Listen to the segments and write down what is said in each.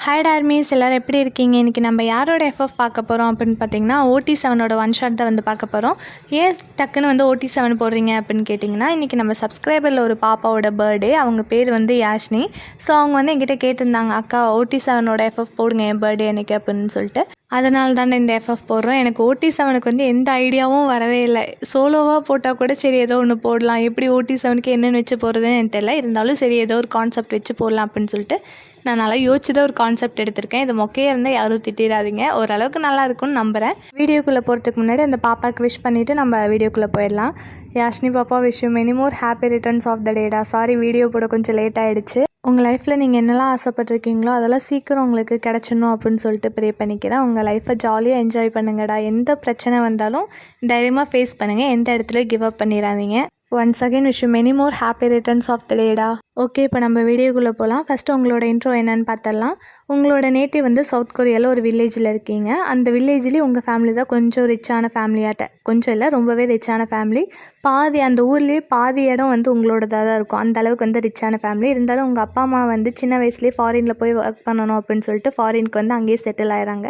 Hi டார்மீஸ், எல்லோரும் எப்படி இருக்கீங்க? இன்றைக்கி நம்ம யாரோட எஃப்எஃப் பார்க்க போகிறோம் அப்படின்னு பார்த்தீங்கன்னா, OT7ஓட ஒன் ஷாட் தான் வந்து பார்க்க போகிறோம். ஏன் டக்குன்னு வந்து OT7 போடுறீங்க அப்படின்னு கேட்டிங்கன்னா, இன்றைக்கி நம்ம சப்ஸ்கிரைபரில் ஒரு பாப்பாவோட பர்த்டே. அவங்க பேர் வந்து யாஷினி. ஸோ அவங்க வந்து என்கிட்ட கேட்டிருந்தாங்க, அக்கா OT7ஓட எஃப்எஃப் போடுங்க என் பர்த்டே அன்றைக்கி அப்படின்னு சொல்லிட்டு. அதனால தானே இந்த எஃப்எஃப் போடுறோம். எனக்கு OT7க்கு வந்து எந்த ஐடியாவும் வரவே இல்லை. சோலோவாக போட்டால் கூட சரி ஏதோ ஒன்று போடலாம், எப்படி OT7க்கு என்னென்னு வச்சு போடுறதுன்னு எனக்கு தெரியல. இருந்தாலும் சரி ஏதோ ஒரு கான்செப்ட் வச்சு போடலாம் அப்படின்னு சொல்லிட்டு நான் நல்லா யோசிச்சு தான் ஒரு கான்செப்ட் எடுத்திருக்கேன். இது மொக்கையாக இருந்தால் யாரும் திட்டிடாதீங்க. ஓரளவுக்கு நல்லா இருக்கும்னு நம்புகிறேன். வீடியோக்குள்ளே போகிறதுக்கு முன்னாடி அந்த பாப்பாவுக்கு விஷ் பண்ணிவிட்டு நம்ம வீடியோக்குள்ளே போயிடலாம். யாஷினி பாப்பா, wish you many more happy returns of the day. Sorry video போட கொஞ்சம் லேட் ஆகிடுச்சு. உங்கள் லைஃப்பில் நீங்கள் என்னெல்லாம் ஆசைப்பட்ருக்கீங்களோ அதெல்லாம் சீக்கிரம் உங்களுக்கு கிடச்சிடணும் அப்படின்னு சொல்லிட்டு ப்ரே பண்ணிக்கிறேன். உங்கள் லைஃப்பை ஜாலியாக என்ஜாய் பண்ணுங்கடா. எந்த பிரச்சனை வந்தாலும் தைரியமாக ஃபேஸ் பண்ணுங்கள். எந்த இடத்துலையும் கிவ் அப் பண்ணிடாதீங்க. Once again wish you many more happy returns of the day. Okay, இப்போ நம்ம வீடியோக்குள்ளே போகலாம். ஃபஸ்ட்டு உங்களோட இன்ட்ரோ என்னன்னு பார்த்துடலாம். உங்களோட நேட்டிவ் வந்து சவுத் கொரியாவில் ஒரு வில்லேஜில் இருக்கீங்க. அந்த வில்லேஜ்லேயும் உங்கள் ஃபேமிலி தான் கொஞ்சம் ரிச்சான ஃபேமிலியாட்ட, கொஞ்சம் இல்லை ரொம்பவே ரிச்சான ஃபேமிலி. பாதி அந்த ஊர்லேயே பாதி இடம் வந்து உங்களோடதாக தான் இருக்கும். அந்த அளவுக்கு வந்து ரிச்சான ஃபேமிலி. இருந்தாலும் உங்கள் அப்பா அம்மா வந்து சின்ன வயசுலேயே ஃபாரினில் போய் ஒர்க் பண்ணணும் அப்படின்னு சொல்லிட்டு ஃபாரினுக்கு வந்து அங்கேயே செட்டில் ஆகிறாங்க.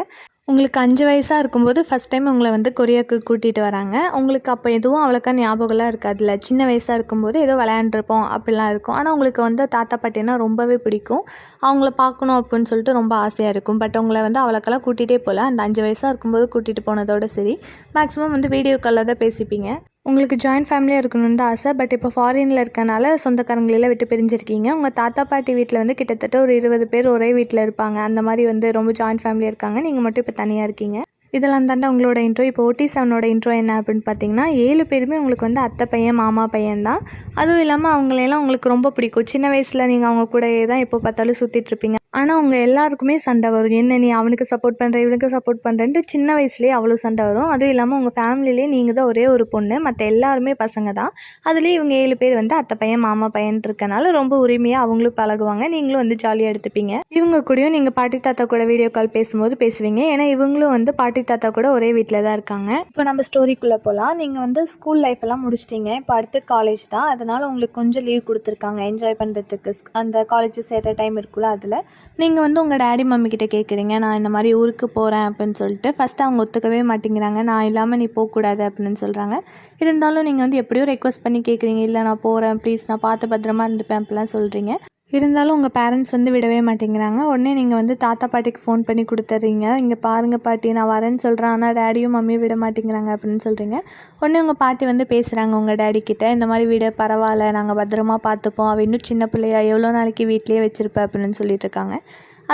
உங்களுக்கு 5 வயசாக இருக்கும்போது ஃபஸ்ட் டைம் உங்களை வந்து கொரியாவுக்கு கூட்டிகிட்டு வராங்க. உங்களுக்கு அப்போ எதுவும் அவ்வளோக்கா ஞாபகம்லாம் இருக்காதுல்ல. சின்ன வயசாக இருக்கும்போது ஏதோ விளையாண்டுருப்போம் அப்படிலாம் இருக்கும். ஆனால் உங்களுக்கு வந்து தாத்தா பாட்டினா ரொம்பவே பிடிக்கும். அவங்கள பார்க்கணும் அப்படின்னு சொல்லிட்டு ரொம்ப ஆசையாக இருக்கும். பட் உங்களை வந்து அவ்வளோக்கெல்லாம் கூட்டிகிட்டே போகல. அந்த 5 வயசாக இருக்கும்போது கூட்டிகிட்டு போனதோட சரி. மேக்ஸிமம் வந்து வீடியோ காலில் தான் பேசிப்பீங்க. உங்களுக்கு ஜாயின்ட் ஃபேமிலியாக இருக்கணும்னு தான் ஆசை. பட் இப்போ ஃபாரினில் இருக்கனால சொந்தக்காரங்களெல்லாம் விட்டு பிரிஞ்சிருக்கீங்க. உங்கள் தாத்தா பாட்டி வீட்டில் வந்து கிட்டத்தட்ட ஒரு 20 பேர் ஒரே வீட்டில் இருப்பாங்க. அந்த மாதிரி வந்து ரொம்ப ஜாயின்ட் ஃபேமிலியாக இருக்காங்க. நீங்கள் மட்டும் இப்போ தனியாக இருக்கீங்க. இதெல்லாம் தாண்டா உங்களோட இன்ட்ரோ. இப்போ OT7ஓட இன்ட்ரோ என்ன அப்படின்னு பார்த்தீங்கன்னா, 7 பேருமே உங்களுக்கு வந்து அத்தை பையன் மாமா பையன் தான். அதுவும் இல்லாமல் அவங்களையெல்லாம் உங்களுக்கு ரொம்ப பிடிக்கும். சின்ன வயசில் நீங்கள் அவங்க கூடயே தான் எப்போ பார்த்தாலும் சுற்றிட்டுருப்பீங்க. ஆனால் அவங்க எல்லாருக்குமே சண்டை வரும். என்ன நீ அவனுக்கு சப்போர்ட் பண்ணுற, இவனுக்கு சப்போர்ட் பண்ணுறேன்ட்டு சின்ன வயசுலேயே அவ்வளோ சண்டை வரும். அதுவும் இல்லாமல் உங்கள் ஃபேமிலியிலே நீங்கள் தான் ஒரே ஒரு பொண்ணு, மற்ற எல்லாருமே பசங்க தான். அதுலேயும் இவங்க 7 பேர் வந்து அத்தை பையன் மாமா பையன் இருக்கனால ரொம்ப உரிமையாக அவங்களும் பழகுவாங்க. நீங்களும் வந்து ஜாலியாக எடுத்துப்பீங்க. இவங்க கூடயும் நீங்கள் பாட்டி தாத்தா கூட வீடியோ கால் பேசும்போது பேசுவீங்க. ஏன்னா இவங்களும் வந்து பாட்டி தாத்தா கூட ஒரே வீட்டில் தான் இருக்காங்க. இப்போ நம்ம ஸ்டோரிக்குள்ளே போகலாம். நீங்கள் வந்து ஸ்கூல் லைஃப் எல்லாம் முடிச்சிட்டிங்க. இப்போ அடுத்து காலேஜ் தான். அதனால் உங்களுக்கு கொஞ்சம் லீவ் கொடுத்துருக்காங்க என்ஜாய் பண்ணுறதுக்கு. அந்த காலேஜ் சேர்கிற டைம் இருக்குல்ல, அதில் நீங்கள் வந்து உங்கள் டேடி மம்மி கிட்டே கேட்குறீங்க, நான் இந்த மாதிரி ஊருக்கு போகிறேன் அப்படின்னு சொல்லிட்டு. ஃபஸ்ட்டு அவங்க ஒத்துக்கவே மாட்டேங்கிறாங்க. நான் இல்லாமல் நீ போகக்கூடாது அப்படின்னு சொல்கிறாங்க. இருந்தாலும் நீங்கள் வந்து எப்படியோ ரெக்வஸ்ட் பண்ணி கேட்குறீங்க, இல்லை நான் போகிறேன் ப்ளீஸ், நான் பார்த்து பத்திரமா இருந்துப்பேன் அப்படிலாம் சொல்கிறீங்க. இருந்தாலும் உங்கள் பேரண்ட்ஸ் வந்து விடவே மாட்டேங்கிறாங்க. உடனே நீங்கள் வந்து தாத்தா பாட்டிக்கு ஃபோன் பண்ணி கொடுத்துட்றீங்க. இங்கே பாருங்கள் பாட்டி, நான் வரேன்னு சொல்கிறேன், ஆனால் டேடியும் மம்மியும் விட மாட்டேங்கிறாங்க அப்படின்னு சொல்கிறீங்க. உடனே உங்கள் பாட்டி வந்து பேசுகிறாங்க உங்கள் டேடி கிட்டே. இந்த மாதிரி விட பரவாயில்ல, நாங்கள் பத்திரமா பார்த்துப்போம், அவள் இன்னும் சின்ன பிள்ளையா, எவ்வளோ நாளைக்கு வீட்லேயே வச்சுருப்பேன் அப்படின்னு சொல்லிட்டு இருக்காங்க.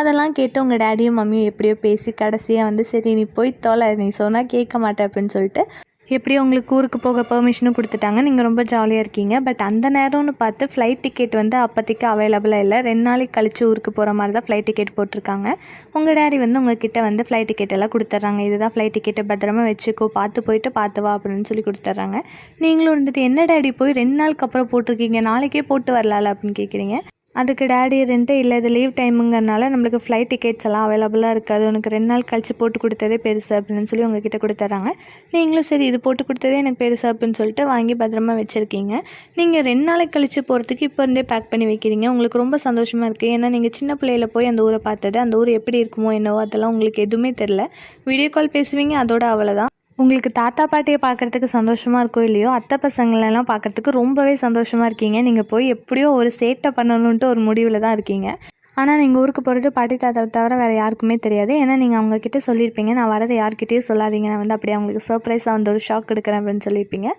அதெல்லாம் கேட்டு உங்கள் டேடியும் மம்மியும் எப்படியோ பேசி கடைசியாக வந்து சரி நீ போய் தொலை, நீ சொன்னால் கேட்க மாட்டேன் அப்படின்னு சொல்லிட்டு எப்படியோ உங்களுக்கு ஊருக்கு போக பெர்மிஷனும் கொடுத்துட்டாங்க. நீங்கள் ரொம்ப ஜாலியாக இருக்கீங்க. பட் அந்த நேரம்னு பார்த்து ஃப்ளைட் டிக்கெட் வந்து அப்போதைக்கு அவைலபிளாக இல்லை. 2 நாளைக்கு கழித்து ஊருக்கு போகிற மாதிரி தான் ஃப்ளைட் டிக்கெட் போட்டிருக்காங்க. உங்கள் டேடி வந்து உங்ககிட்ட வந்து ஃப்ளைட் டிக்கெட் எல்லாம் கொடுத்துட்றாங்க. இதுதான் ஃப்ளைட் டிக்கெட்டை, பத்திரமா வச்சுக்கோ, பார்த்து போயிட்டு பார்த்து வா அப்படின்னு சொல்லி கொடுத்துட்றாங்க. நீங்களும் வந்துட்டு என்ன டேடி போய் 2 நாளுக்கு அப்புறம் போட்டிருக்கீங்க, நாளைக்கே போட்டு வரலாம்ல அப்படின்னு கேட்குறீங்க. அதுக்கு டேடி இருந்துட்டு இல்லை இது லீவ் டைமுங்கிறனால நம்மளுக்கு ஃப்ளைட் டிக்கெட்ஸ் எல்லாம் அவைலபிளாக இருக்காது, உனக்கு 2 நாள் கழித்து போட்டு கொடுத்ததே பெருசு அப்படின்னு சொல்லி உங்ககிட்ட கொடுத்துட்றாங்க. நீங்களும் சரி இது போட்டு கொடுத்ததே எனக்கு பெருசு அப்படின்னு சொல்லிட்டு வாங்கி பத்திரமா வச்சுருக்கீங்க. நீங்கள் 2 நாளைக்கு கழித்து போகிறதுக்கு இப்போ இருந்தே பேக் பண்ணி வைக்கிறீங்க. உங்களுக்கு ரொம்ப சந்தோஷமாக இருக்குது. ஏன்னா நீங்கள் சின்ன பிள்ளையில போய் அந்த ஊரை பார்த்தது, அந்த ஊர் எப்படி இருக்குமோ என்னவோ அதெல்லாம் உங்களுக்கு எதுவுமே தெரில. வீடியோ கால் பேசுவீங்க, அதோட அவ்வளோதான். உங்களுக்கு தாத்தா பாட்டியை பார்க்குறதுக்கு சந்தோஷமாக இருக்கோ இல்லையோ, அத்தை பசங்களெல்லாம் பார்க்குறதுக்கு ரொம்பவே சந்தோஷமாக இருக்கீங்க. நீங்கள் போய் எப்படியோ ஒரு சேட்டை பண்ணணுன்ட்டு ஒரு முடிவில் தான் இருக்கீங்க. ஆனால் நீங்கள் ஊருக்கு போகிறது பாட்டி தாத்தாவை தவிர வேறு யாருக்குமே தெரியாது. ஏன்னா நீங்கள் அவங்கக்கிட்ட சொல்லியிருப்பீங்க, நான் வரதை யார்கிட்டையும் சொல்லாதீங்க, நான் வந்து அப்படியே அவங்களுக்கு சர்ப்ரைஸாக வந்து ஒரு ஷாக் எடுக்கிறேன் அப்படின்னு சொல்லியிருப்பீங்க.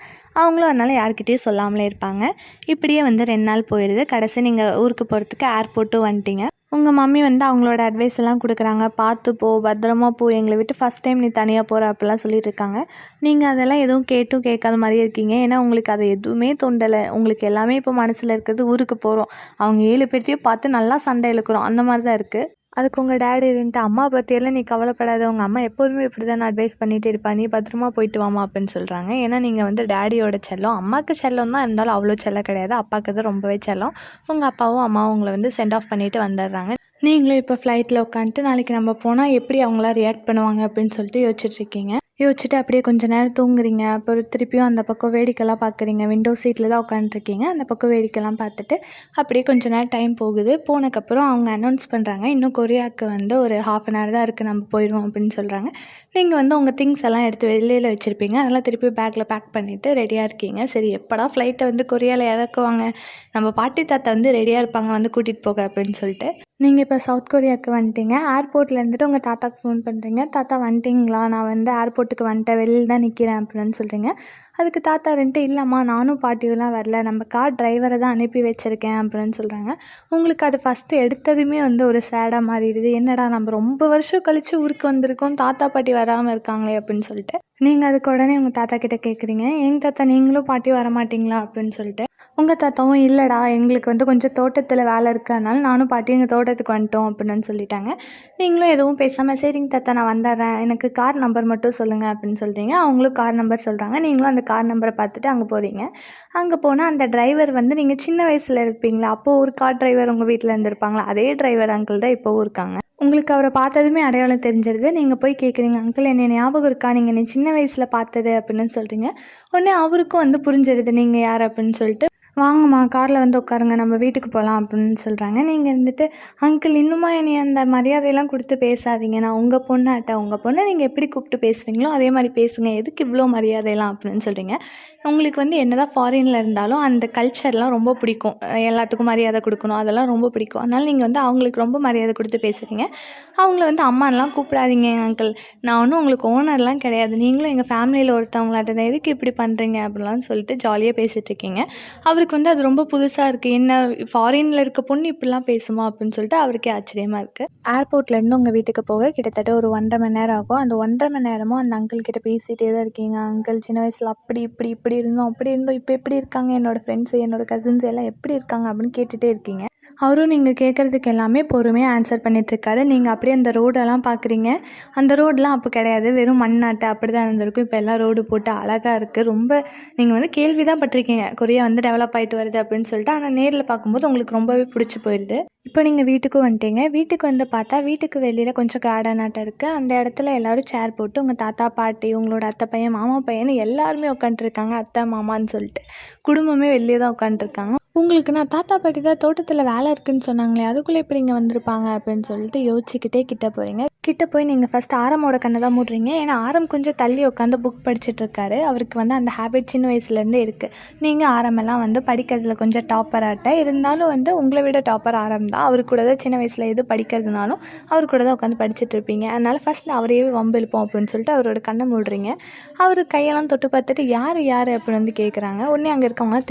அவங்களும் அதனால் யார்கிட்டையும் சொல்லாமலே இருப்பாங்க. இப்படியே வந்து 2 நாள் போயிடுது. கடைசி நீங்கள் ஊருக்கு போகிறதுக்கு ஏர்போர்ட்டும் வந்துட்டீங்க. உங்கள் மம்மி வந்து அவங்களோட அட்வைஸ் எல்லாம் கொடுக்குறாங்க, பார்த்து போ, பத்திரமா போ, எங்களை விட்டு ஃபஸ்ட் டைம் நீ தனியாக போகிற அப்படிலாம் சொல்லிட்டு இருக்காங்க. நீங்கள் அதெல்லாம் எதுவும் கேட்டும் கேட்காத மாதிரியே இருக்கீங்க. ஏன்னா உங்களுக்கு அது எதுவுமே தோண்டலை. உங்களுக்கு எல்லாமே இப்போ மனசில் இருக்கிறது ஊருக்கு போகிறோம், அவங்க 7 பேர்த்தையும் பார்த்து நல்லா சண்டை இழுக்கிறோம், அந்த மாதிரி தான் இருக்குது. அதுக்கு உங்கள் டேடி இருந்துட்டு அம்மா பற்றியெல்லாம் நீ கவலைப்படாத, உங்கள் அம்மா எப்போதுமே இப்படி தான் அட்வைஸ் பண்ணிகிட்டே இருப்பா, நீ பத்திரமா போயிட்டு வாமா அப்படின்னு சொல்கிறாங்க. ஏன்னா நீங்கள் வந்து டேடியோட செல்லம், அம்மாவுக்கு செல்லம் தான், இருந்தாலும் அவ்வளோ செல்லம் கிடையாது, அப்பாவுக்கு தான் ரொம்பவே செல்லம். உங்கள் அப்பாவும் அம்மாவும் உங்களை வந்து சென்ட் ஆஃப் பண்ணிவிட்டு வந்துடுறாங்க. நீங்களும் இப்போ ஃப்ளைட்டில் உட்காந்துட்டு நாளைக்கு நம்ம போனால் எப்படி அவங்களாம் ரியாக்ட் பண்ணுவாங்க அப்படின்னு சொல்லிட்டு யோசிச்சுட்ருக்கீங்க. யோசிச்சுட்டு அப்படியே கொஞ்ச நேரம் தூங்குறீங்க. அப்புறம் திருப்பியும் அந்த பக்கம் வேடிக்கைலாம் பார்க்குறீங்க. விண்டோ சீட்டில் தான் உட்காந்துருக்கீங்க. அந்த பக்கம் வேடிக்கைலாம் பார்த்துட்டு அப்படியே கொஞ்ச நேரம் டைம் போகுது. போனதுக்கப்புறம் அவங்க அனௌன்ஸ் பண்ணுறாங்க, இன்னும் கொரியாவுக்கு வந்து ஒரு 1/2 அன் ஹவர் தான் இருக்குது, நம்ம போயிடுவோம் அப்படின்னு சொல்கிறாங்க. நீங்கள் வந்து உங்கள் திங்ஸ் எல்லாம் எடுத்து வெளியில் வச்சுருப்பீங்க. அதெல்லாம் திருப்பி பேக்கில் பேக் பண்ணிவிட்டு ரெடியாக இருக்கீங்க. சரி எப்படா ஃப்ளைட்டை வந்து கொரியாவில் இறக்குவாங்க, நம்ம பாட்டி தாத்தா வந்து ரெடியாக இருப்பாங்க வந்து கூட்டிகிட்டு போக அப்படின்னு சொல்லிட்டு. நீங்கள் இப்போ சவுத் கொரியாவுக்கு வந்துட்டீங்க. ஏர்போர்ட்டில் இருந்துட்டு உங்கள் தாத்தாக்கு ஃபோன் பண்ணுறீங்க. தாத்தா வந்துட்டிங்களா, நான் வந்து ஏர்போர்ட்டுக்கு வந்துட்டேன், வெளியில் தான் நிற்கிறேன் அப்படின்னு சொல்கிறீங்க. அதுக்கு தாத்தா இருந்துட்டு, இல்லைம்மா நானும் பாட்டியெல்லாம் வரல, நம்ம கார் டிரைவரை தான் அனுப்பி வச்சுருக்கேன் அப்படின்னு சொல்கிறாங்க. உங்களுக்கு அது ஃபஸ்ட்டு எடுத்ததுமே வந்து ஒரு சேடாக மாறிடுது. என்னடா நம்ம ரொம்ப வருஷம் கழித்து ஊருக்கு வந்திருக்கோம், தாத்தா பாட்டி வராமல் இருக்காங்களே அப்படின்னு சொல்லிட்டு. நீங்கள் அதுக்கு உடனே உங்கள் தாத்தா கிட்டே கேட்குறீங்க, எங்க தாத்தா நீங்களும் பாட்டி வரமாட்டிங்களா அப்படின்னு சொல்லிட்டு. உங்கள் தாத்தாவும், இல்லைடா எங்களுக்கு வந்து கொஞ்சம் தோட்டத்தில் வேலை இருக்கிறதுனால நானும் பாட்டியும் எங்கள் தோட்டத்துக்கு வந்துட்டோம் அப்படின்னு சொல்லிட்டாங்க. நீங்களும் எதுவும் பேசாமல், சரிங்க தாத்தா நான் வந்துடுறேன், எனக்கு கார் நம்பர் மட்டும் சொல்லுங்கள் அப்படின்னு சொல்கிறீங்க. அவங்களும் கார் நம்பர் சொல்கிறாங்க. நீங்களும் அந்த கார் நம்பரை பார்த்துட்டு அங்கே போகிறீங்க. அங்கே போனால் அந்த டிரைவர் வந்து நீங்கள் சின்ன வயசில் இருப்பீங்களா, அப்போது ஒரு கார் டிரைவர் உங்கள் வீட்டில் இருந்திருப்பாங்களா, அதே டிரைவர் அங்கிள் தான் இப்போவும் இருக்காங்க. உங்களுக்கு அவரை பார்த்ததுமே அடையாளம் தெரிஞ்சிருது. நீங்கள் போய் கேட்குறீங்க, அங்கிள் என்னை ஞாபகம் இருக்கா, நீங்கள் என்னை சின்ன வயசில் பார்த்தது அப்படின்னு சொல்கிறீங்க. உடனே அவருக்கும் வந்து புரிஞ்சிடுது நீங்கள் யார் அப்படின்னு சொல்லிட்டு, வாங்கம்மா காரில் வந்து உட்காருங்க, நம்ம வீட்டுக்கு போகலாம் அப்படின்னு சொல்கிறாங்க. நீங்கள் இருந்துட்டு, அங்கிள் இன்னுமா என்னை அந்த மரியாதையெல்லாம் கொடுத்து பேசாதீங்க, நான் உங்கள் பொண்ணாட்ட, உங்கள் பொண்ணை நீங்கள் எப்படி கூப்பிட்டு பேசுவீங்களோ அதே மாதிரி பேசுங்க, எதுக்கு இவ்வளோ மரியாதையெல்லாம் அப்படின்னு சொல்கிறீங்க. உங்களுக்கு வந்து என்ன தான் ஃபாரினில் இருந்தாலும் அந்த கல்ச்சர்லாம் ரொம்ப பிடிக்கும், எல்லாத்துக்கும் மரியாதை கொடுக்கணும், அதெல்லாம் ரொம்ப பிடிக்கும். அதனால் நீங்கள் வந்து அவங்களுக்கு ரொம்ப மரியாதை கொடுத்து பேசுகிறீங்க. அவங்கள வந்து அம்மானெலாம் கூப்பிடாதீங்க அங்கிள், நான் ஒன்றும் உங்களுக்கு ஓனர்லாம் கிடையாது, நீங்களும் எங்கள் ஃபேமிலியில் ஒருத்தவங்களாட்ட தான், எதுக்கு இப்படி பண்ணுறீங்க அப்படிலாம் சொல்லிட்டு ஜாலியாக பேசிகிட்ருக்கீங்க. அவருக்கு வந்து அது ரொம்ப புதுசாக இருக்குது, என்ன ஃபாரினில் இருக்க பொண்ணு இப்படிலாம் பேசுமா அப்படின்னு சொல்லிட்டு அவருக்கே ஆச்சரியமாக இருக்குது. ஏர்போர்ட்லேருந்து உங்கள் வீட்டுக்கு போக கிட்டத்தட்ட ஒரு 1.5 மணி நேரம் ஆகும். அந்த 1.5 மணி நேரமும் அந்த அங்கிள் கிட்ட பேசிகிட்டே தான் இருக்கீங்க. அங்கிள் சின்ன வயசில் அப்படி இப்படி இருந்தோம், இப்போ எப்படி இருக்காங்க, என்னோடய ஃப்ரெண்ட்ஸு என்னோடய கசின்ஸ் எல்லாம் எப்படி இருக்காங்க அப்படின்னு கேட்டுகிட்டே இருக்கீங்க. அவரும் நீங்கள் கேட்குறதுக்கு எல்லாமே பொறுமையாக ஆன்சர் பண்ணிகிட்ருக்காரு. நீங்கள் அப்படியே அந்த ரோடெல்லாம் பார்க்குறீங்க. அந்த ரோடெலாம் அப்போ கிடையாது, வெறும் மண்ணாட்டை அப்படி தான் இருந்திருக்கும். இப்போ எல்லாம் ரோடு போட்டு அழகாக இருக்குது. ரொம்ப நீங்கள் வந்து கேள்வி தான் பட்டிருக்கீங்க, கொரியா வந்து டெவலப் ஆகிட்டு வருது அப்படின்னு சொல்லிட்டு. ஆனால் நேரில் பார்க்கும்போது உங்களுக்கு ரொம்பவே பிடிச்சி போயிடுது. இப்போ நீங்கள் வீட்டுக்கும் வந்துட்டீங்க. வீட்டுக்கு வந்து பார்த்தா வீட்டுக்கு வெளியில் கொஞ்சம் கார்டனாட்டம் இருக்குது. அந்த இடத்துல எல்லோரும் சேர் போட்டு உங்கள் தாத்தா பாட்டி, உங்களோட அத்தை பையன், மாமா பையன்னு எல்லாருமே உட்காந்துருக்காங்க. அத்தை மாமான்னு சொல்லிட்டு குடும்பமே வெளியே தான் உட்காந்துருக்காங்க. உங்களுக்கு நான் தாத்தா பாட்டி தான் தோட்டத்தில் வேலை இருக்குதுன்னு சொன்னாங்களே, அதுக்குள்ளே எப்படி இங்கே வந்திருப்பாங்க அப்படின்னு சொல்லிட்டு யோசிச்சுக்கிட்டே கிட்டே போகிறீங்க. கிட்டே போய் நீங்கள் ஃபஸ்ட்டு ஆரமோட கண்ணை தான் மூடுறீங்க. ஏன்னா ஆரம் கொஞ்சம் தள்ளி உட்காந்து புக் படிச்சுட்ருக்காரு. அவருக்கு வந்து அந்த ஹேபிட் சின்ன வயசுலேருந்தே இருக்குது. நீங்கள் ஆரமெல்லாம் வந்து படிக்கிறதுல கொஞ்சம் டாப்பராட்ட இருந்தாலும் வந்து உங்களை விட டாப்பர் ஆரம் தான். அவரு கூட தான் சின்ன வயசில் எது படிக்கிறதுனாலும் அவர் கூட தான் உட்காந்து படிச்சுட்டு இருப்பீங்க. அதனால் ஃபஸ்ட்டு அவரையே வம்பு இழுப்போம் அப்படின்னு சொல்லிட்டு அவரோட கண்ணை மூடுறீங்க. அவர் கையெல்லாம் தொட்டு பார்த்துட்டு யார் அப்படின்னு வந்து கேட்குறாங்க. உடனே அங்கே இருக்கவங்களாம்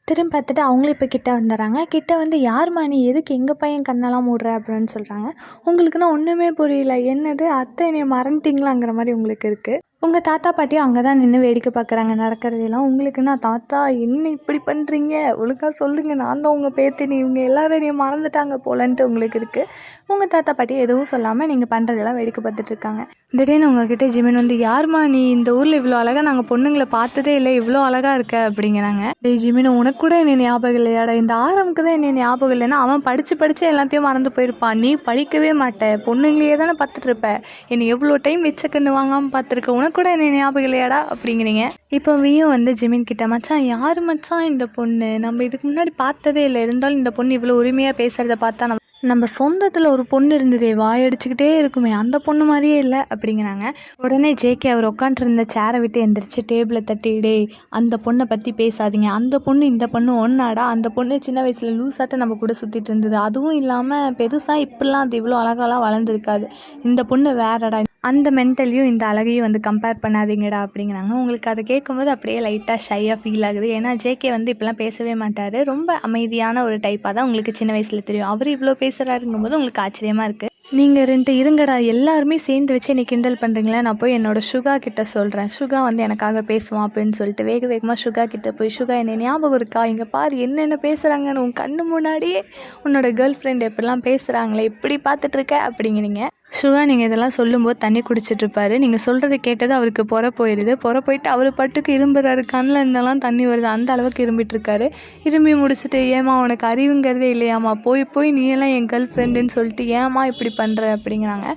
திரும்பி பார்த்துட்டு அவங்களும் இப்போ கிட்டே வந்துடுறாங்க. கிட்டே வந்து, யார்மா நீ, எதுக்கு எங்கள் பையன் கண்ணெல்லாம் மூடுற அப்படின்னு சொல்கிறாங்க. உங்களுக்குன்னா ஒன்றுமே புரியல, என்னது அத்தை என்னை மறந்துட்டிங்களாங்கிற மாதிரி உங்களுக்கு இருக்குது. உங்கள் தாத்தா பாட்டியும் அங்கே தான் நின்று வேடிக்கை பார்க்குறாங்க நடக்கிறதெல்லாம். உங்களுக்குன்னா, தாத்தா என்ன இப்படி பண்ணுறீங்க, ஒழுங்காக சொல்லுங்கள், நான் தான் உங்கள் பேத்தினி, இவங்க எல்லோரும் என்னை மறந்துட்டாங்க போலன்ட்டு உங்களுக்கு இருக்குது. உங்கள் தாத்தா பாட்டி எதுவும் சொல்லாமல் நீங்கள் பண்ணுறதெல்லாம் வேடிக்கை பார்த்துட்ருக்காங்க. திடீர்னு உங்ககிட்ட ஜிமின் வந்து, யார்மா நீ, இந்த ஊரில் இவ்வளோ அழகாக நாங்கள் பொண்ணுங்களை பார்த்ததே இல்லை, இவ்வளோ அழகாக இருக்க அப்படிங்கிறாங்க. டேய் ஜிமின், உனக்கு கூட என்னை ஞாபகம் இல்லையாடா, இந்த ஆரம்புக்கு தான் என்னை ஞாபகம் இல்லைன்னா அவன் படித்து எல்லாத்தையும் மறந்து போயிருப்பான், நீ படிக்கவே மாட்டேன், பொண்ணுங்களையே தானே பார்த்துட்டு இருப்ப, என்னை எவ்வளோ டைம் வச்ச கண்ணு வாங்காமல் பார்த்துருக்க, உனக்கு கூட என்னை ஞாபகம் இல்லையாடா அப்படிங்கிறீங்க. இப்போ வியும் வந்து ஜிமின் கிட்ட, மச்சான் யார் மச்சான் இந்த பொண்ணு, நம்ம இதுக்கு முன்னாடி பார்த்ததே இல்லை, இருந்தாலும் இந்த பொண்ணு இவ்வளோ உரிமையாக பேசுகிறத பார்த்தா நம்ம சொந்தத்தில் ஒரு பொண்ணு இருந்ததே, வாயடிச்சுக்கிட்டே இருக்குமே, அந்த பொண்ணு மாதிரியே இல்லை அப்படிங்கிறாங்க. உடனே ஜேகே அவர் உட்காண்ட்ருந்த சேரை விட்டு எந்திரிச்சு டேபிளை தட்டி, டே அந்த பொண்ணை பற்றி பேசாதீங்க, அந்த பொண்ணு இந்த பொண்ணு ஒன்றாடா, அந்த பொண்ணு சின்ன வயசில் லூஸாட்ட நம்ம கூட சுற்றிட்டு இருந்தது, அதுவும் இல்லாமல் பெருசாக இப்படிலாம் அது இவ்வளோ அழகாலாம் வளர்ந்துருக்காது, இந்த பொண்ணு வேறடா, அந்த மென்டலையும் இந்த அழகையும் வந்து கம்பேர் பண்ணாதீங்கடா அப்படிங்கிறாங்க. உங்களுக்கு அதை கேட்கும்போது அப்படியே லைட்டாக ஷையாக ஃபீல் ஆகுது. ஏன்னா ஜேகே வந்து இப்படிலாம் பேசவே மாட்டார், ரொம்ப அமைதியான ஒரு டைப்பாக தான் உங்களுக்கு சின்ன வயசில் தெரியும். அவர் இவ்வளோ பேசுகிறாருங்கும்போது உங்களுக்கு ஆச்சரியமாக இருக்குது. நீங்கள் 2 இருங்கடா, எல்லாருமே சேர்ந்து வச்சு என்னை கிண்டல் பண்ணுறீங்களா, நான் போய் என்னோட சுகா கிட்ட சொல்கிறேன், சுகா வந்து எனக்காக பேசுவான் அப்படின்னு சொல்லிட்டு வேகமாக சுகா கிட்ட போய், சுகா என்னை ஞாபகம் இருக்கா, இங்கே பாரு என்னென்ன பேசுகிறாங்கன்னு, உன் கண்ணு முன்னாடியே உன்னோட கேர்ள் ஃப்ரெண்ட் எப்படிலாம் பேசுகிறாங்களே, இப்படி பார்த்துட்ருக்க அப்படிங்கிறீங்க. சுகா நீங்கள் இதெல்லாம் சொல்லும்போது தண்ணி குடிச்சிட்ருப்பாரு. நீங்கள் சொல்கிறத கேட்டது அவருக்கு போயிடுது. போயிட்டு அவர் பட்டுக்கு இரும்புறாரு, கண்ணில் இருந்தெல்லாம் தண்ணி வருது, அந்த அளவுக்கு இரும்பிட்டுருக்காரு. இரும்பி முடிச்சுட்டு, ஏமா உனக்கு அறிவுங்கிறதே இல்லையாம்மா, போய் நீ எல்லாம் என் கேர்ள் ஃப்ரெண்டுன்னு சொல்லிட்டு ஏமா இப்படி பண்ணுற அப்படிங்கிறாங்க.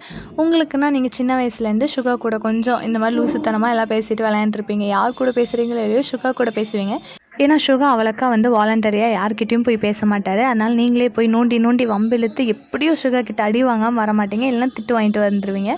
உங்களுக்குன்னா நீங்கள் சின்ன வயசுலேருந்து சுகா கூட கொஞ்சம் இந்த மாதிரி லூசுத்தனமாக எல்லாம் பேசிட்டு விளையாண்டுருப்பீங்க. யார் கூட பேசுகிறீங்களோ இல்லையோ சுகா கூட பேசுவீங்க. ஏன்னா சுகா அவ்வளோக்கா வாலண்டரியாக யார்கிட்டையும் போய் பேச மாட்டார். அதனால் நீங்களே போய் நோண்டி வம்பிழுத்து எப்படியும் சுகா கிட்ட அடி வாங்காமல் வர மாட்டீங்க, இல்லைனா திட்டு வாங்கிட்டு வந்துடுவீங்க.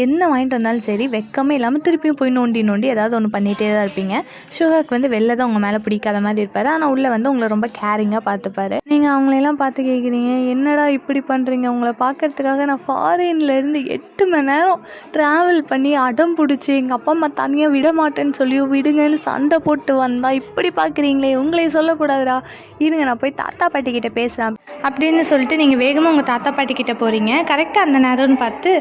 என்ன வாங்கிட்டு வந்தாலும் சரி வெக்கமே இல்லாமல் திருப்பியும் போய் நோண்டி ஏதாவது ஒன்று பண்ணிகிட்டே தான் இருப்பீங்க. சுகாவுக்கு வெளில தான் உங்கள் மேலே பிடிக்காத மாதிரி இருப்பார், ஆனால் உள்ளே உங்களை ரொம்ப கேரிங்காக பார்த்துப்பாரு. நீங்கள் அவங்களெல்லாம் பார்த்து கேட்குறீங்க, என்னடா இப்படி பண்ணுறீங்க? உங்களை பார்க்கறதுக்காக நான் ஃபாரின்லேருந்து 8 மணி நேரம் ட்ராவல் பண்ணி அடம் பிடிச்சி எங்கள் அப்பா அம்மா தனியாக விட மாட்டேன்னு சொல்லி விடுங்கன்னு சண்டை போட்டு வந்தால் இப்படி பார்க்குறீங்களே, உங்களையும் சொல்லக்கூடாதுடா, இருங்க நான் போய் தாத்தா பாட்டி கிட்ட பேசுகிறேன் அப்படின்னு சொல்லிட்டு நீங்கள் வேகமாக உங்கள் தாத்தா பாட்டி கிட்ட போகிறீங்க. கரெக்டாக அந்த நேரம்னு பார்த்து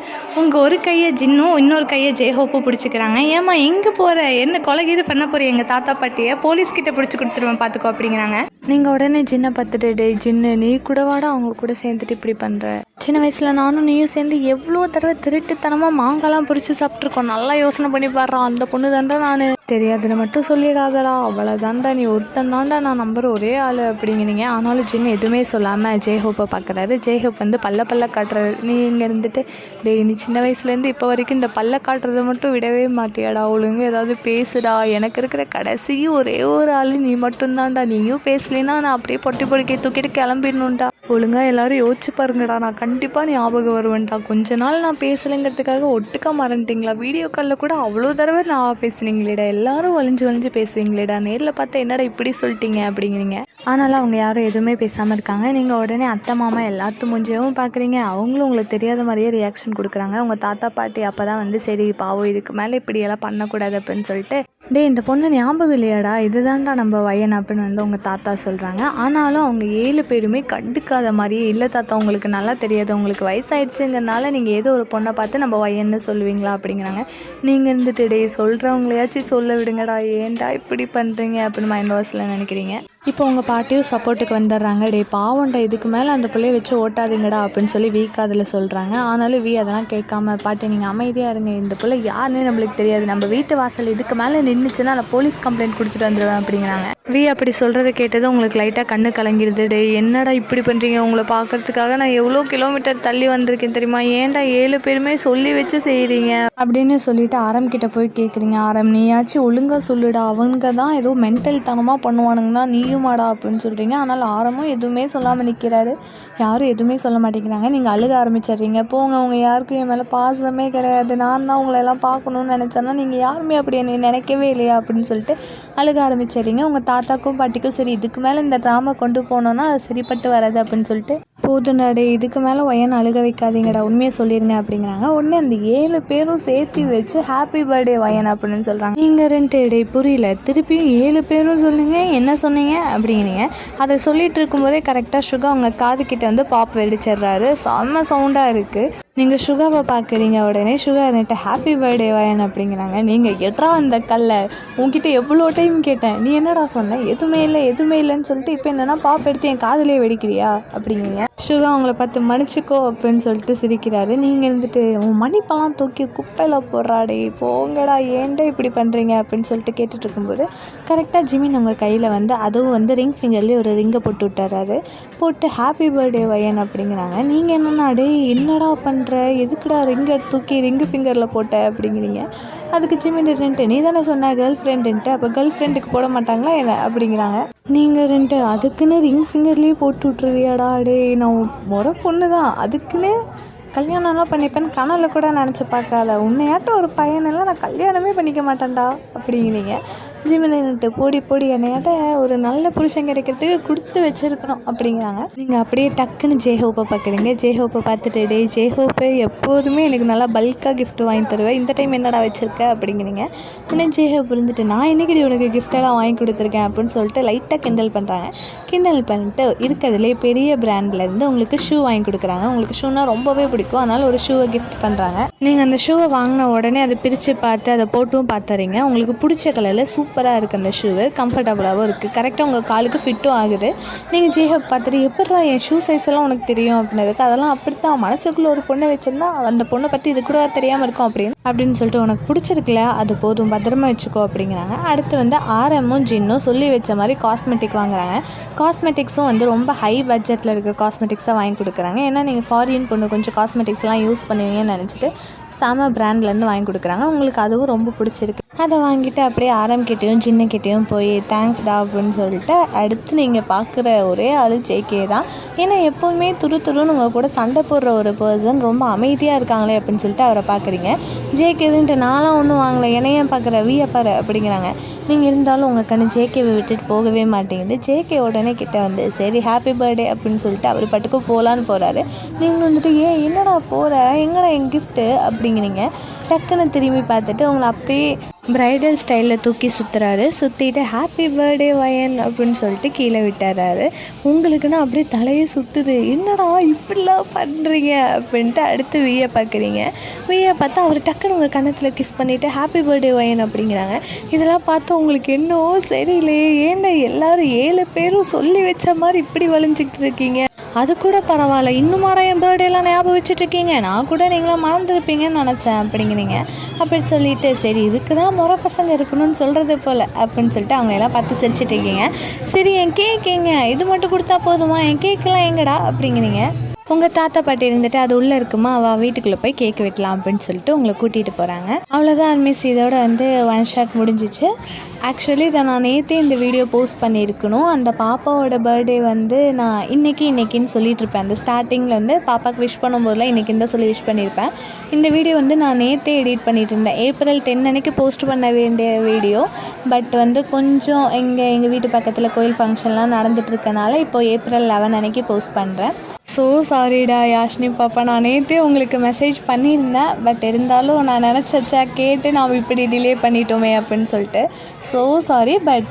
உங்கள் ஒரு கையை ஜின்னும் இன்னொரு கையை ஜெய்ஹோப்பும் பிடிச்சிக்கிறாங்க. ஏமா எங்கே போகிற, என்ன கொலைகீது பண்ண போகிறீங்க எங்கள் தாத்தா பாட்டியை, போலீஸ்கிட்ட பிடிச்சி கொடுத்துருவேன் பார்த்துக்கோ அப்படிங்கிறாங்க. நீங்கள் உடனே ஜின்னை பார்த்துட்டு, டே ஜின்னு நீ கூடவாடா அவங்க கூட சேர்ந்துட்டு இப்படி பண்ணுற, சின்ன வயசில் நானும் நீயும் சேர்ந்து எவ்வளோ தடவை திருட்டுத்தனமாக மாங்காலாம் பிடிச்சி சாப்பிட்ருக்கோம், நல்லா யோசனை பண்ணி பாடுறான், அந்த பொண்ணு தாண்டா நான், தெரியாதுன்னு மட்டும் சொல்லிடாதடா, அவ்வளோ தாண்டா, நீ ஒருத்தன் தாண்டா நான் நம்புற ஒரே ஆள் அப்படிங்கிறீங்க. ஆனாலும் ஜின்னு எதுவுமே சொல்லாமல் ஜெய்ஹோப்பை பார்க்குறாரு. ஜெய்ஹோப் பல்ல காட்டுறாரு. நீ இங்கே இருந்துட்டு, டே நீ சின்ன வயசுலேருந்து இப்போ வரைக்கும் இந்த பல்ல காட்டுறதை மட்டும் விடவே மாட்டியாடா, ஒழுங்கு ஏதாவது பேசுடா, எனக்கு இருக்கிற கடைசி ஒரே ஒரு ஆள் நீ மட்டும்தான்டா, நீயும் பேசலைன்னா நான் அப்படியே பொட்டிக்கை தூக்கிட்டு கிளம்பிடணுன்டா, ஒழுங்காக எல்லோரும் யோசிச்சு பாருங்கடா, நான் கண்டிப்பாக ஞாபகம் வருவேன்டா, கொஞ்ச நாள் நான் பேசலைங்கிறதுக்காக ஒட்டுக்கா மறந்துட்டிங்களா, வீடியோ காலில் கூட அவ்வளோ தடவை நான் பேசுனீங்களேடா, எல்லாரும் வலிஞ்சு பேசுவீங்களேடா, நேரில் பார்த்தா என்னடா இப்படி சொல்லிட்டீங்க அப்படிங்கிறீங்க. ஆனாலும் அவங்க யாரும் எதுவுமே பேசாமல் இருக்காங்க. நீங்கள் உடனே அத்தை மாமா எல்லாத்து மூஞ்சியவும் பார்க்குறீங்க. அவங்களும் உங்களுக்கு தெரியாத மாதிரியே ரியாக்ஷன் கொடுக்குறாங்க. உங்கள் தாத்தா பாட்டி அப்போ தான் சரி பாவம் இதுக்கு மேலே இப்படியெல்லாம் பண்ணக்கூடாது அப்படின்னு சொல்லிட்டு, டே இந்த பொண்ணு ஞாபகம் இல்லையாடா, இதுதான்டா நம்ம வயன் அப்படின்னு உங்கள் தாத்தா சொல்கிறாங்க. ஆனாலும் அவங்க 7 பேருமே கண்டுக்காத மாதிரியே, இல்லை தாத்தா உங்களுக்கு நல்லா தெரியாது, உங்களுக்கு வயசாயிடுச்சுங்கிறனால நீங்கள் ஏதோ ஒரு பொண்ணை பார்த்து நம்ம வயன்னு சொல்லுவீங்களா அப்படிங்கிறாங்க. நீங்கள் இருந்துட்டு டே சொல்கிறவங்களையாச்சும் சொல்ல விடுங்கடா, ஏன்டா இப்படி பண்ணுறீங்க அப்படின்னு மைண்ட் வாஷில் நினைக்கிறீங்க. இப்போ உங்கள் பாட்டியும் சப்போர்ட்டுக்கு வந்துடுறாங்க. டே பாவண்டா, இதுக்கு மேலே அந்த பிள்ளைய வச்சு ஓட்டாதீங்கடா அப்படின்னு சொல்லி வீக் அதில் சொல்கிறாங்க. ஆனாலும் அதெல்லாம் கேட்காம, பாட்டி நீங்கள் அமைதியாக இருங்க, இந்த பிள்ளை யாருன்னு நம்மளுக்கு தெரியாது, நம்ம வீட்டு வாசல் இதுக்கு மேலே நின்றுச்சுன்னா நான் போலீஸ் கம்ப்ளைண்ட் கொடுத்துட்டு வந்துடுவேன் அப்படிங்கிறாங்க. அப்படி சொல்கிறத கேட்டது உங்களுக்கு லைட்டாக கண்ணு கலங்கிடுது. டே என்னடா இப்படி பண்ணுறீங்க, உங்களை பார்க்கறதுக்காக நான் எவ்வளோ கிலோமீட்டர் தள்ளி வந்திருக்கேன் தெரியுமா, ஏன்டா 7 பேருமே சொல்லி வச்சு செய்கிறீங்க அப்படின்னு சொல்லிட்டு ஆரம் கிட்ட போய் கேட்குறீங்க. ஆரம் நீயாச்சும் ஒழுங்காக சொல்லுடா, அவங்க தான் ஏதோ மென்டல் தனமாக பண்ணுவானுங்கன்னா நீயுமாடா அப்படின்னு சொல்கிறீங்க. ஆனால் ஆரமும் எதுவுமே சொல்லாமல் நிற்கிறாரு. யாரும் எதுவுமே சொல்ல மாட்டேங்கிறாங்க. நீங்கள் அழுக ஆரம்பிச்சிடுறீங்க. போங்க, அவங்க யாருக்கும் என் மேலே பாசமே கிடையாது, நான் தான் உங்களை எல்லாம் பார்க்கணுன்னு நினச்சேன்னா நீங்கள் யாருமே அப்படி என்னை நினைக்கவே இல்லையா அப்படின்னு சொல்லிட்டு அழுக ஆரம்பிச்சிடுறீங்க. உங்கள் தாத்தாக்கும் பாட்டிக்கும் சரி இதுக்கு மேலே இந்த ட்ராமா கொண்டு போனோன்னா அது சரிப்பட்டு வராது அப்படின்னு சொல்லிட்டு, போதுண்டாடே இதுக்கு மேலே வயன் அழுக வைக்காதீங்கடா, உண்மையை சொல்லிடுங்க அப்படிங்கிறாங்க. உடனே அந்த 7 பேரும் சேர்த்து வச்சு ஹாப்பி பர்த்டே வயன் அப்படின்னு சொல்கிறாங்க. நீங்கள் 2 டே புரியல, திருப்பியும் 7 பேரும் சொல்லுங்க என்ன சொன்னீங்க அப்படிங்கிறீங்க. அதை சொல்லிட்டு இருக்கும்போதே கரெக்டாக சுகா அவங்க காது கிட்ட பாப் வெடிச்சிடுறாரு. செம்ம சவுண்டாக இருக்குது. நீங்கள் சுகாவை பார்க்குறீங்க. உடனே சுகா என்கிட்ட ஹாப்பி பர்த்டே வயன் அப்படிங்கிறாங்க. நீங்கள் எட்ரா அந்த கல்லை, உங்ககிட்ட எவ்வளோ டைம் கேட்டேன், நீ என்னடா சொன்ன, எதுவுமே இல்லைன்னு சொல்லிட்டு இப்போ என்னன்னா பாப் எடுத்து என் காதுலேயே வெடிக்கிறியா அப்படிங்கிறீங்க. சுகா அவங்கள பார்த்து மன்னிச்சிக்கோ அப்படின்னு சொல்லிட்டு சிரிக்கிறாரு. நீங்கள் இருந்துட்டு உன் மன்னிப்பெல்லாம் தூக்கி குப்பையில் போடுறாடே, போங்கடா ஏன்டா இப்படி பண்ணுறீங்க அப்படின்னு சொல்லிட்டு கேட்டுட்டு இருக்கும்போது கரெக்டாக ஜிமின் உங்கள் கையில் அதுவும் ரிங் ஃபிங்கர்லேயே ஒரு ரிங்கை போட்டு விட்டுறாரு. போட்டு ஹாப்பி பர்த்டே வயன் அப்படிங்கிறாங்க. நீங்கள் என்னன்னா டே என்னடா பண்ணுற, எதுக்குடா ரிங்கை தூக்கி ரிங்கு ஃபிங்கரில் போட்ட அப்படிங்கிறீங்க. அதுக்கு ஜிமின் 2 நீ தானே சொன்ன கேர்ள் ஃப்ரெண்டுன்ட்டு, அப்போ கேர்ள் ஃப்ரெண்டுக்கு போட மாட்டாங்களா என்ன அப்படிங்கிறாங்க. நீங்கள் 2 அதுக்குன்னு ரிங் ஃபிங்கர்லேயே போட்டு விட்ருவியாடா, டே நான் முறை பொண்ணு தான், அதுக்குன்னு கல்யாணம்லாம் பண்ணிப்பேன்னு கனவில் கூட நினச்சி பார்க்காத, உன்னையாட்டம் ஒரு பையனெல்லாம் நான் கல்யாணமே பண்ணிக்க மாட்டேன்டா அப்படிங்கிறீங்க. ஜிமினிட்டு போடி என்னையாட்ட ஒரு நல்ல புருஷன் கிடைக்கிறதுக்கு கொடுத்து வச்சுருக்கணும் அப்படிங்கிறாங்க. நீங்கள் அப்படியே டக்குன்னு ஜெய்ஹோப்பை பார்க்குறீங்க. ஜெய்ஹோப்பை பார்த்துட்டு டே ஜெய்ஹோப்பை எப்போதுமே எனக்கு நல்லா பல்காக கிஃப்ட் வாங்கி தருவேன், இந்த டைம் என்னடா வச்சுருக்க அப்படிங்கிறீங்க. உடனே ஜெய்ஹோப் இருந்துட்டு நான் இன்னைக்கு உனக்கு கிஃப்டெல்லாம் வாங்கி கொடுத்துருக்கேன் அப்படின்னு சொல்லிட்டு லைட்டாக கிண்டல் பண்ணுறாங்க. கிண்டல் பண்ணிட்டு இருக்கிறதுலே பெரிய பிராண்ட்லேருந்து உங்களுக்கு ஷூ வாங்கி கொடுக்குறாங்க. உங்களுக்கு ஷூனா ரொம்பவே பிடிக்கும், அதனால் ஒரு ஷூவை கிஃப்ட் பண்ணுறாங்க. நீங்கள் அந்த ஷூவை வாங்கின உடனே அதை பிரித்து பார்த்து அதை போட்டும் பார்த்துறீங்க. உங்களுக்கு பிடிச்ச கலரில் சூப்பராக இருக்குது அந்த ஷூவு, கம்ஃபர்டபுளாகவும் இருக்குது, கரெக்டாக உங்கள் காலுக்கு ஃபிட்டும் ஆகுது. நீங்கள் ஜெய்ஹோப் பார்த்துட்டு எப்பட்றா என் ஷூ சைஸ் எல்லாம் உனக்கு தெரியும் அப்படின்னு. அதெல்லாம் அப்படித்தான், மனசுக்குள்ளே ஒரு பொண்ணை வச்சுருந்தா அந்த பொண்ணை பற்றி இது கூட தெரியாமல் இருக்கும் அப்படின்னு அப்படின்னு சொல்லிட்டு உனக்கு பிடிச்சிருக்குல அது போதும் பத்திரமா வச்சுக்கோ அப்படிங்கிறாங்க. அடுத்து வந்து ஆரமும் ஜின்னும் சொல்லி வச்ச மாதிரி காஸ்மெட்டிக் வாங்குறாங்க. காஸ்மெட்டிக்ஸும் வந்து ரொம்ப ஹை பட்ஜெட்டில் இருக்க காஸ்மெட்டிக்ஸாக வாங்கி கொடுக்குறாங்க. ஏன்னா நீங்கள் ஃபாரின் பொண்ணு கொஞ்சம் காஸ்மெட்டிக்ஸ்லாம் யூஸ் பண்ணுவீங்கன்னு நினச்சிட்டு செம பிராண்ட்லேருந்து வாங்கி கொடுக்குறாங்க. உங்களுக்கு அதுவும் ரொம்ப பிடிச்சிருக்கு. அதை வாங்கிட்டு அப்படியே ஆரம்கிட்டையும் ஜின்னுக்கிட்டேயும் போய் தேங்க்ஸ்டா அப்படின்னு சொல்லிட்டு அடுத்து நீங்கள் பார்க்குற ஒரே ஆள் ஜேகே தான். ஏன்னா எப்போதுமே துருன்னு உங்கள் கூட சண்டை போடுற ஒரு பர்சன் ரொம்ப அமைதியாக இருக்காங்களே அப்படின்னு சொல்லிட்டு அவரை பார்க்குறீங்க. ஜேகேதுன்ட்டு நான்லாம் ஒன்றும் வாங்கலை, என்னையே பார்க்குற வியை பாரு அப்படிங்கிறாங்க. நீங்கள் இருந்தாலும் உங்கள் கண்ணு ஜேகேவை விட்டுட்டு போகவே மாட்டேங்குது. ஜேகே உடனே கிட்ட வந்து சரி ஹாப்பி பர்த்டே அப்படின்னு சொல்லிட்டு அவர் பாட்டுக்கு போகலான்னு போகிறாரு. நீங்கள் வந்துட்டு ஏன் என்னடா போகிற, எங்கடா என் கிஃப்ட்டு அப்படிங்கிறீங்க. டக்குன்னு திரும்பி பார்த்துட்டு உங்களை அப்படியே ப்ரைடல் ஸ்டைலில் தூக்கி சுற்றுறாரு. சுற்றிட்டு ஹாப்பி பர்த்டே வயன் அப்படின்னு சொல்லிட்டு கீழே விட்டுறாரு. உங்களுக்குன்னா அப்படியே தலையை சுற்றுது, என்னடா இப்படிலாம் பண்ணுறீங்க அப்படின்ட்டு அடுத்து வியை பார்க்குறீங்க. வியை பார்த்தா அவர் டக்குன்னு உங்கள் கன்னத்தில் கிஸ் பண்ணிவிட்டு ஹாப்பி பர்த்டே வயன் அப்படிங்கிறாங்க. இதெல்லாம் பார்த்து உங்களுக்கு என்னவோ சரியில்லையே, ஏன்டா எல்லோரும் 7 பேரும் சொல்லி வச்ச மாதிரி இப்படி வளைஞ்சிக்கிட்டு இருக்கீங்க, அது கூட பரவாயில்ல, இன்னும் என் பர்த்டேலாம் ஞாபகம் வச்சுட்ருக்கீங்க, நான் கூட நீங்களாம் மறந்துருப்பீங்கன்னு நினச்சேன் அப்படிங்கிறீங்க. அப்படி சொல்லிவிட்டு சரி இதுக்கு தான் முறை பசங்க இருக்கணும்னு சொல்கிறது போல் அப்படின்னு சொல்லிட்டு அவங்க எல்லாம் பார்த்து சிரிச்சிட்டு இருக்கீங்க. சரி என் கேக் எங்க, இது மட்டும் கொடுத்தா போதுமா, என் கேக்கெல்லாம் எங்கடா அப்படிங்கிறீங்க. உங்கள் தாத்தா பாட்டி இருந்துட்டு அது உள்ளே இருக்குமா, அவள் வீட்டுக்குள்ளே போய் கேக் வெட்டலாம் அப்படின்னு சொல்லிட்டு உங்களை கூட்டிகிட்டு போகிறாங்க. அவ்வளோதான் மிஸ், இதோட வந்து 1 ஷாட் முடிஞ்சிச்சு. ஆக்சுவலி இதை நான் நேற்றே இந்த வீடியோ போஸ்ட் பண்ணியிருக்கணும். அந்த பாப்பாவோட பர்த்டே வந்து நான் இன்றைக்கின்னு சொல்லிட்டு இருப்பேன். அந்த ஸ்டார்டிங்கில் வந்து பாப்பாவுக்கு விஷ் பண்ணும்போதெல்லாம் இன்றைக்கின்னு தான் சொல்லி விஷ் பண்ணியிருப்பேன். இந்த வீடியோ வந்து நான் நேற்றே எடிட் பண்ணிட்டு இருந்தேன். ஏப்ரல் 10 அன்னைக்கு போஸ்ட் பண்ண வேண்டிய வீடியோ. பட் வந்து கொஞ்சம் எங்கள் வீட்டு பக்கத்தில் கோயில் ஃபங்க்ஷன்லாம் நடந்துகிட்ருக்கனால இப்போ ஏப்ரல் 11 அன்னைக்கு போஸ்ட் பண்ணுறேன். ஸோ சாரிடா யாஷினி பாப்பா, நான் நேற்றே உங்களுக்கு மெசேஜ் பண்ணியிருந்தேன். பட் இருந்தாலும் நான் நினச்சா கேட்டு நாம் இப்படி டிலே பண்ணிட்டோமே அப்படின்னு சொல்லிட்டு so sorry. But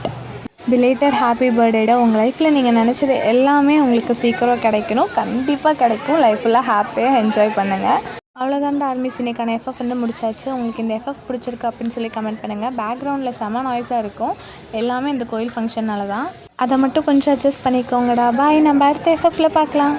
belated happy பர்த்டேடா. உங்கள் லைஃப்பில் நீங்கள் நினச்சது எல்லாமே உங்களுக்கு சீக்கிரம் கிடைக்கணும். கண்டிப்பாக கிடைக்கும். லைஃப் ஃபுல்லாக ஹாப்பியாக என்ஜாய் பண்ணுங்கள். அவ்வளோதான் ஆர்மிஸ், இன்னைக்கான எஃப்எஃப் வந்து முடிச்சாச்சு. உங்களுக்கு இந்த எஃப்எஃப் பிடிச்சிருக்கு அப்படின்னு சொல்லி கமெண்ட் பண்ணுங்கள். பேக்ரவுண்டில் செம நாய்ஸாக இருக்கும், எல்லாமே இந்த கோயில் ஃபங்க்ஷனால தான். அதை மட்டும் கொஞ்சம் அட்ஜஸ்ட் பண்ணிக்கோங்கடா. பாய், நம்ம அடுத்த எஃப்எஃப்பில் பார்க்கலாம்.